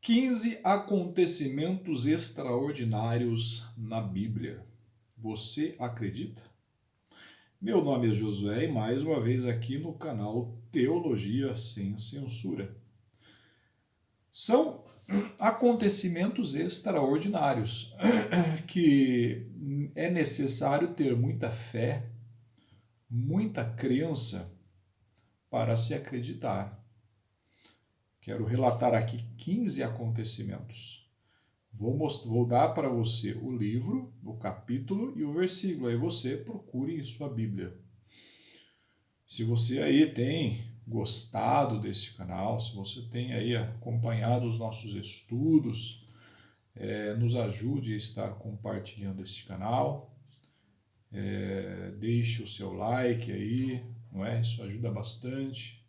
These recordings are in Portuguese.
15 acontecimentos extraordinários na Bíblia. Você acredita? Meu nome é Josué e mais uma vez aqui no canal Teologia Sem Censura. São acontecimentos extraordinários que é necessário ter muita fé, muita crença para se acreditar. Quero relatar aqui 15 acontecimentos. Vou dar para você o livro, o capítulo e o versículo. Aí você procure em sua Bíblia. Se você aí tem gostado desse canal, se você tem aí acompanhado os nossos estudos, nos ajude a estar compartilhando esse canal. Deixe o seu like aí, não é? Isso ajuda bastante.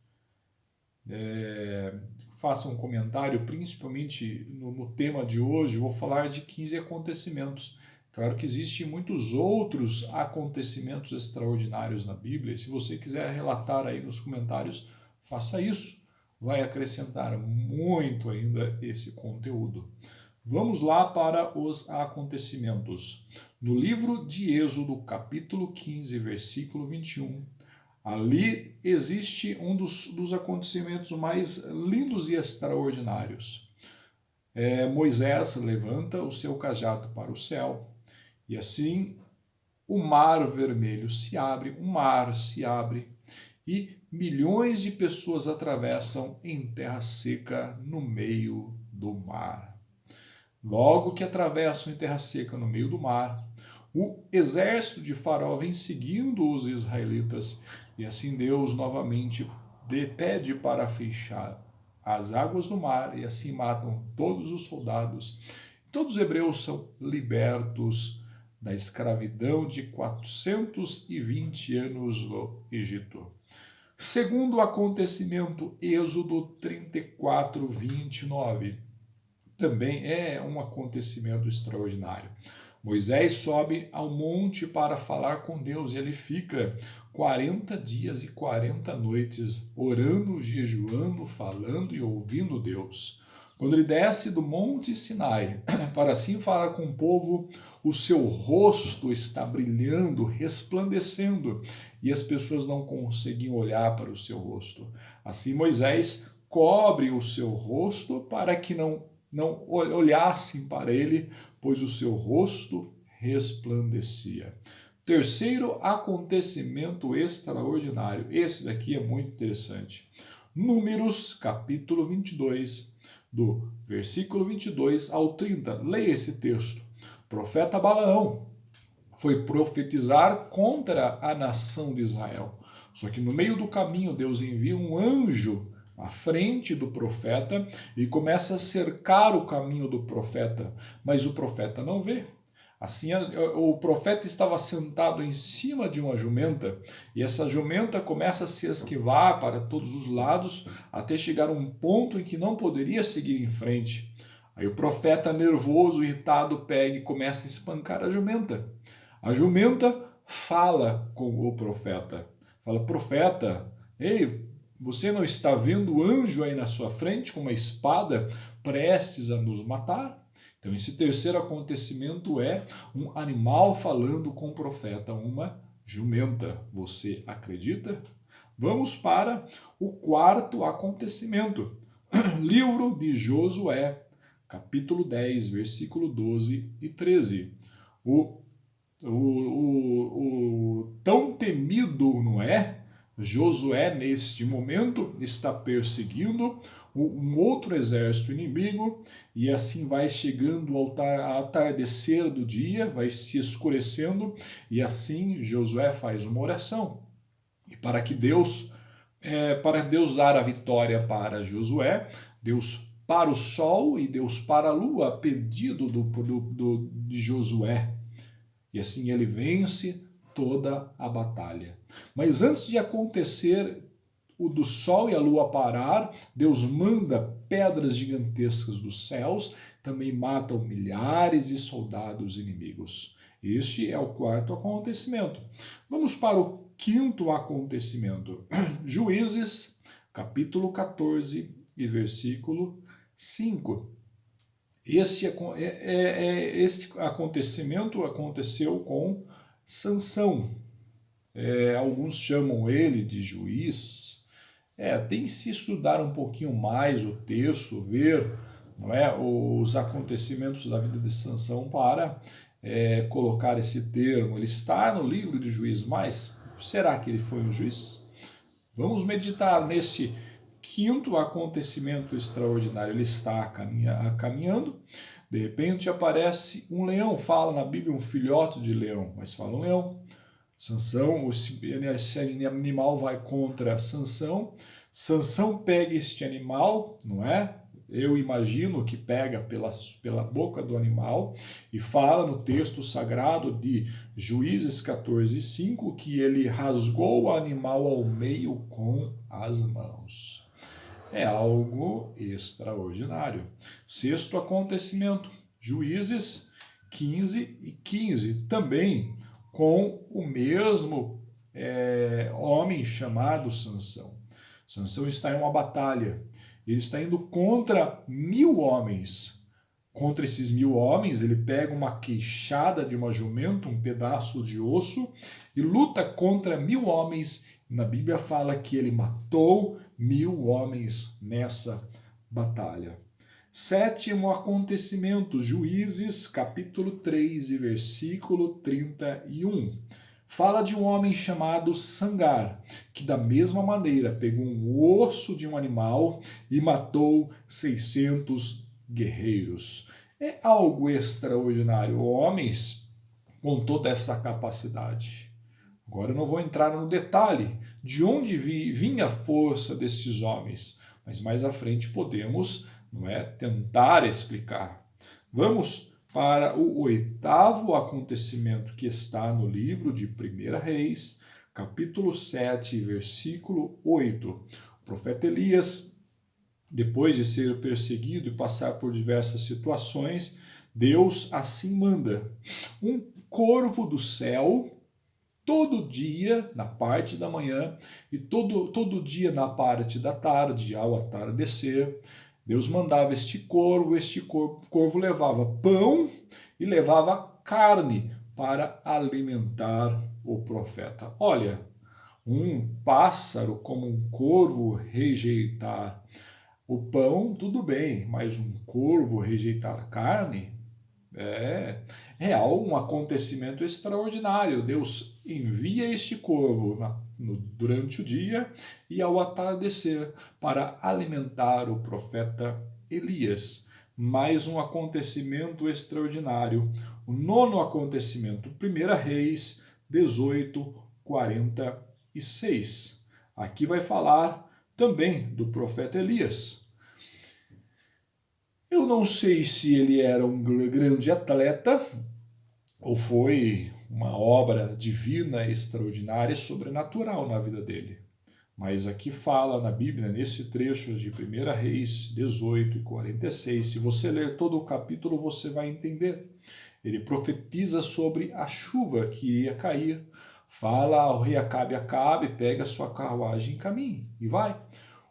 Faça um comentário, principalmente no tema de hoje. Vou falar de 15 acontecimentos. Claro que existem muitos outros acontecimentos extraordinários na Bíblia. Se você quiser relatar aí nos comentários, faça isso. Vai acrescentar muito ainda esse conteúdo. Vamos lá para os acontecimentos. No livro de Êxodo, capítulo 15, versículo 21, ali existe um dos acontecimentos mais lindos e extraordinários. Moisés levanta o seu cajado para o céu e assim o mar vermelho se abre, o mar se abre e milhões de pessoas atravessam em terra seca no meio do mar. Logo que atravessam em terra seca no meio do mar, o exército de Faraó vem seguindo os israelitas e assim Deus novamente pede para fechar as águas do mar e assim matam todos os soldados. Todos os hebreus são libertos da escravidão de 420 anos no Egito. Segundo acontecimento, Êxodo 34, 29. Também é um acontecimento extraordinário. Moisés sobe ao monte para falar com Deus e ele fica 40 dias e 40 noites orando, jejuando, falando e ouvindo Deus. Quando ele desce do monte Sinai para assim falar com o povo, o seu rosto está brilhando, resplandecendo, e as pessoas não conseguiam olhar para o seu rosto. Assim Moisés cobre o seu rosto para que não olhassem para ele, pois o seu rosto resplandecia. Terceiro acontecimento extraordinário. Esse daqui é muito interessante. Números, capítulo 22, do versículo 22 ao 30. Leia esse texto. O profeta Balaão foi profetizar contra a nação de Israel. Só que no meio do caminho, Deus envia um anjo à frente do profeta e começa a cercar o caminho do profeta, mas o profeta não vê. Assim, o profeta estava sentado em cima de uma jumenta e essa jumenta começa a se esquivar para todos os lados até chegar a um ponto em que não poderia seguir em frente. Aí o profeta, nervoso, irritado, pega e começa a espancar a jumenta. A jumenta fala com o profeta. Fala, profeta, ei, você não está vendo o anjo aí na sua frente com uma espada prestes a nos matar? Então esse terceiro acontecimento é um animal falando com o profeta, uma jumenta. Você acredita? Vamos para o quarto acontecimento. Livro de Josué, capítulo 10, versículo 12 e 13. O tão temido, não é? Josué, neste momento, está perseguindo um outro exército inimigo e assim vai chegando ao atardecer do dia, vai se escurecendo e assim Josué faz uma oração. E para Deus dar a vitória para Josué, Deus para o sol e Deus para a lua, a pedido de Josué. E assim ele vence toda a batalha. Mas antes de acontecer o do sol e a lua parar, Deus manda pedras gigantescas dos céus, também matam milhares de soldados inimigos. Este é o quarto acontecimento. Vamos para o quinto acontecimento. Juízes, capítulo 14 e versículo 5. Este acontecimento aconteceu com Sansão. Alguns chamam ele de juiz. Tem que se estudar um pouquinho mais o texto, ver, não é, os acontecimentos da vida de Sansão para colocar esse termo. Ele está no livro de Juízes, mas será que ele foi um juiz? Vamos meditar nesse quinto acontecimento extraordinário. Ele está caminhando, de repente aparece um leão. Fala na Bíblia um filhote de leão, mas fala um leão. Sansão, esse animal vai contra Sansão. Sansão pega este animal, não é? Eu imagino que pega pela boca do animal e fala no texto sagrado de Juízes 14:5 que ele rasgou o animal ao meio com as mãos. É algo extraordinário. Sexto acontecimento, Juízes 15:15, também com o mesmo homem chamado Sansão. Sansão está em uma batalha. Ele está indo contra 1000 homens. Contra esses 1000 homens, ele pega uma queixada de uma jumenta, um pedaço de osso, e luta contra 1000 homens. Na Bíblia fala que ele matou 1000 homens nessa batalha. Sétimo acontecimento, Juízes, capítulo 3, versículo 31. Fala de um homem chamado Sangar, que da mesma maneira pegou um osso de um animal e matou 600 guerreiros. É algo extraordinário. Homens com toda essa capacidade. Agora eu não vou entrar no detalhe de onde vinha a força desses homens, mas mais à frente podemos, não é, tentar explicar. Vamos para o oitavo acontecimento que está no livro de 1 Reis, capítulo 7, versículo 8. O profeta Elias, depois de ser perseguido e passar por diversas situações, Deus assim manda um corvo do céu todo dia na parte da manhã e todo dia na parte da tarde, ao atardecer. Deus mandava este corvo levava pão e levava carne para alimentar o profeta. Olha, um pássaro como um corvo rejeitar o pão, tudo bem, mas um corvo rejeitar carne é um acontecimento extraordinário. Deus envia este corvo durante o dia e ao atardecer para alimentar o profeta Elias. Mais um acontecimento extraordinário. O nono acontecimento, 1 Reis 18:46. Aqui vai falar também do profeta Elias. Eu não sei se ele era um grande atleta ou foi uma obra divina, extraordinária, sobrenatural na vida dele. Mas aqui fala na Bíblia, nesse trecho de 1 Reis 18:46, se você ler todo o capítulo, você vai entender. Ele profetiza sobre a chuva que iria cair. Fala ao rei Acabe, pega a sua carruagem e caminhe, e vai.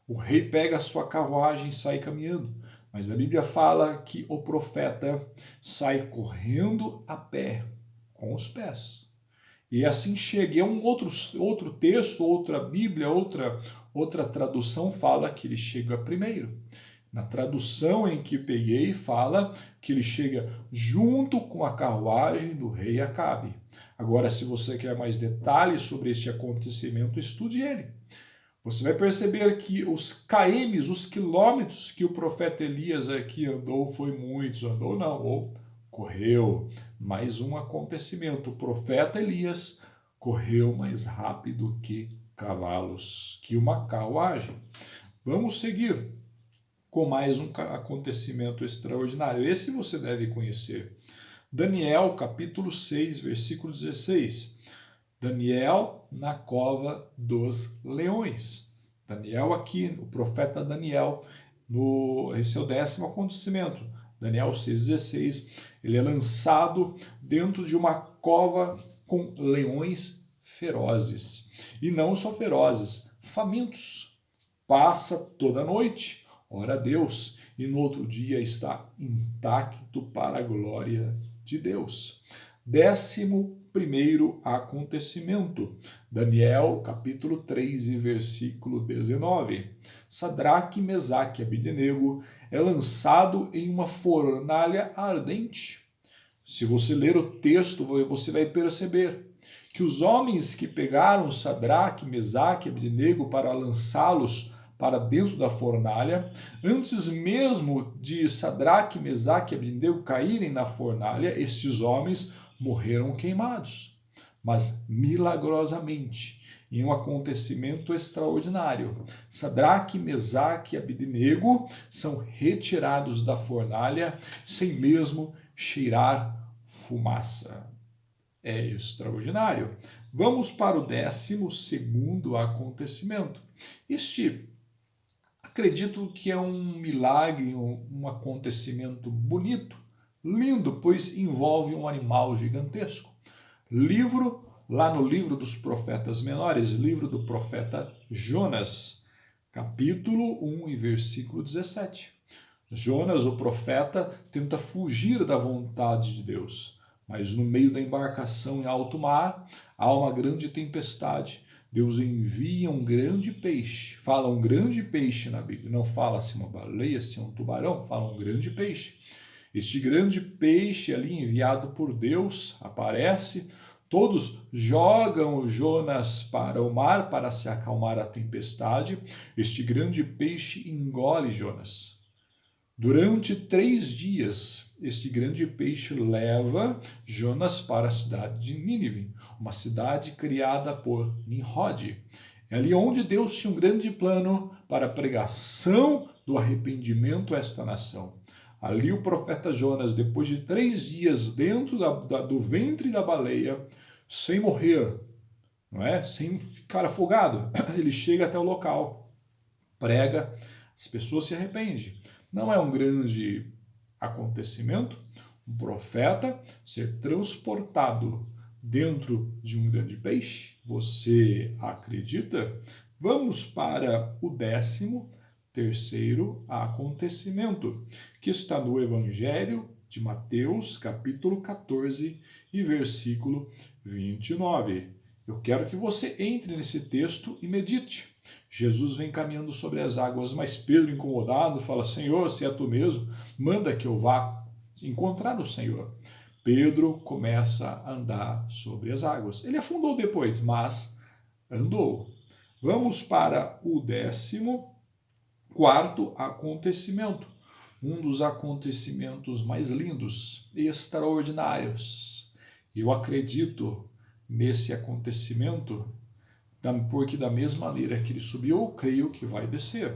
O rei pega a sua carruagem e sai caminhando. Mas a Bíblia fala que o profeta sai correndo a pé, com os pés. E assim chega. E é um outro texto, outra Bíblia, outra tradução fala que ele chega primeiro. Na tradução em que peguei, fala que ele chega junto com a carruagem do rei Acabe. Agora, se você quer mais detalhes sobre este acontecimento, estude ele. Você vai perceber que os kms, os quilômetros que o profeta Elias aqui andou, foi muitos, andou não, ou correu. Mais um acontecimento, o profeta Elias correu mais rápido que cavalos, que uma carruagem. Vamos seguir com mais um acontecimento extraordinário. Esse você deve conhecer. Daniel, capítulo 6, versículo 16. Daniel na cova dos leões. Daniel aqui, o profeta Daniel, esse é o 10º acontecimento. Daniel 6,16, ele é lançado dentro de uma cova com leões ferozes. E não só ferozes, famintos. Passa toda a noite, ora a Deus, e no outro dia está intacto para a glória de Deus. 11º acontecimento, Daniel capítulo 3 e versículo 19. Sadraque, Mesaque e Abednego é lançado em uma fornalha ardente. Se você ler o texto, você vai perceber que os homens que pegaram Sadraque, Mesaque e Abednego para lançá-los para dentro da fornalha, antes mesmo de Sadraque, Mesaque e Abednego caírem na fornalha, estes homens morreram queimados. Mas milagrosamente, em um acontecimento extraordinário, Sadraque, Mesaque e Abednego são retirados da fornalha sem mesmo cheirar fumaça. É extraordinário. Vamos para o 12º acontecimento. Acredito que é um milagre, um acontecimento bonito, lindo, pois envolve um animal gigantesco. Lá no livro dos profetas menores, livro do profeta Jonas, capítulo 1 e versículo 17. Jonas, o profeta, tenta fugir da vontade de Deus, mas no meio da embarcação em alto mar há uma grande tempestade. Deus envia um grande peixe. Fala um grande peixe na Bíblia. Não fala se uma baleia, se um tubarão. Fala um grande peixe. Este grande peixe ali enviado por Deus aparece. Todos jogam Jonas para o mar para se acalmar a tempestade. Este grande peixe engole Jonas. Durante 3 dias, este grande peixe leva Jonas para a cidade de Nínive, uma cidade criada por Nimrod. É ali onde Deus tinha um grande plano para a pregação do arrependimento a esta nação. Ali o profeta Jonas, depois de 3 dias dentro do ventre da baleia, sem morrer, não é? Sem ficar afogado, ele chega até o local, prega, as pessoas se arrependem. Não é um grande acontecimento um profeta ser transportado dentro de um grande peixe? Você acredita? Vamos para o 13º acontecimento, que está no Evangelho de Mateus, capítulo 14 e versículo 29. Eu quero que você entre nesse texto e medite. Jesus vem caminhando sobre as águas, mas Pedro, incomodado, fala: Senhor, se é tu mesmo, manda que eu vá encontrar o Senhor. Pedro começa a andar sobre as águas. Ele afundou depois, mas andou. Vamos para o 14º acontecimento. Um dos acontecimentos mais lindos, extraordinários. Eu acredito nesse acontecimento, porque da mesma maneira que ele subiu, eu creio que vai descer.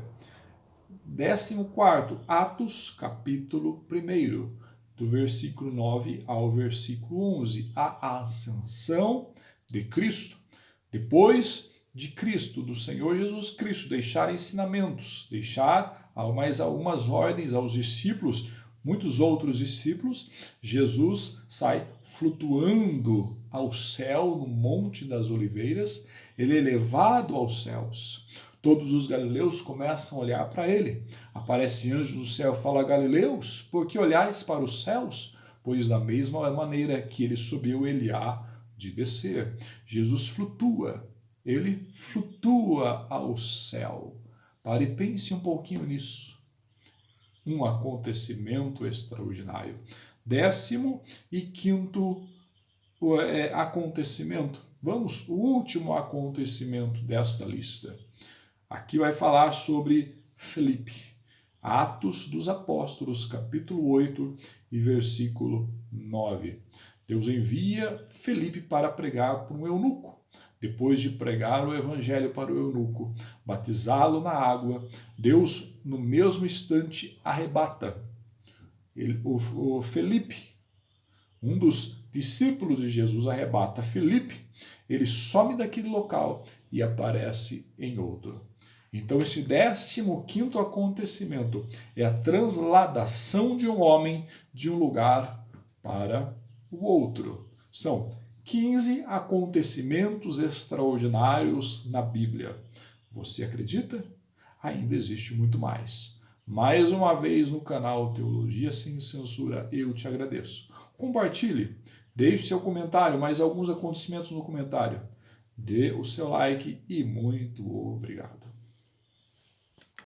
14º, Atos, capítulo 1, do versículo 9 ao versículo 11, a ascensão de Cristo. Depois de Cristo, do Senhor Jesus Cristo, deixar ensinamentos, deixar mais algumas ordens aos discípulos, muitos outros discípulos, Jesus sai flutuando ao céu no Monte das Oliveiras, ele é levado aos céus. Todos os galileus começam a olhar para ele. Aparece anjo do céu e fala: Galileus, por que olhais para os céus? Pois da mesma maneira que ele subiu, ele há de descer. Jesus flutua, ele flutua ao céu. Pare e pense um pouquinho nisso. Um acontecimento extraordinário. 15º acontecimento. Vamos, o último acontecimento desta lista. Aqui vai falar sobre Felipe. Atos dos Apóstolos, capítulo 8 e versículo 9. Deus envia Felipe para pregar para um eunuco. Depois de pregar o evangelho para o eunuco, batizá-lo na água, Deus, no mesmo instante, arrebata o Felipe. Um dos discípulos de Jesus arrebata Felipe, ele some daquele local e aparece em outro. Então, esse 15º acontecimento é a transladação de um homem de um lugar para o outro. São 15 acontecimentos extraordinários na Bíblia. Você acredita? Ainda existe muito mais. mais uma vez no canal Teologia Sem Censura. Eu te agradeço. Compartilhe, deixe seu comentário, mais alguns acontecimentos no comentário. Dê o seu like e muito obrigado.